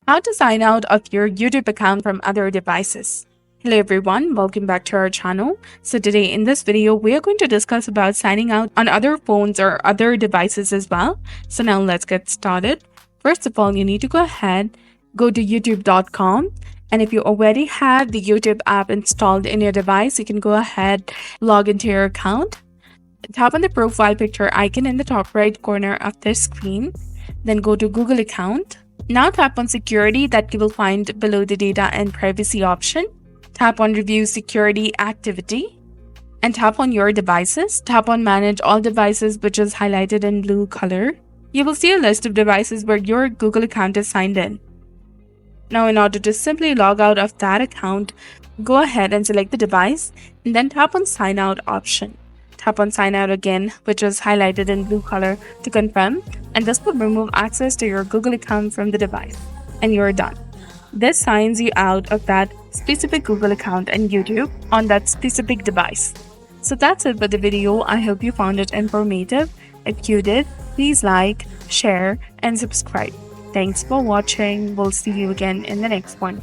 How to sign out of your YouTube account from other devices. Hello everyone, welcome back to our channel. So today in this video, we are going to discuss about signing out on other phones or other devices as well. So now let's get started. First of all, you need to go ahead, go to youtube.com. And if you already have the YouTube app installed in your device, you can go ahead, log into your account. Tap on the profile picture icon in the top right corner of the screen. Then go to Google account. Now tap on security that you will find below the data and privacy option. Tap on review security activity and tap on your devices. Tap on manage all devices, which is highlighted in blue color. You will see a list of devices where your Google account is signed in. Now in order to simply log out of that account, go ahead and select the device and then tap on sign out option. Tap on sign out again, which is highlighted in blue color to confirm, and this will remove access to your Google account from the device, and you're done. This signs you out of that specific Google account and YouTube on that specific device. So that's it with the video. I hope you found it informative. If you did, please like, share, and subscribe. Thanks for watching. We'll see you again in the next one.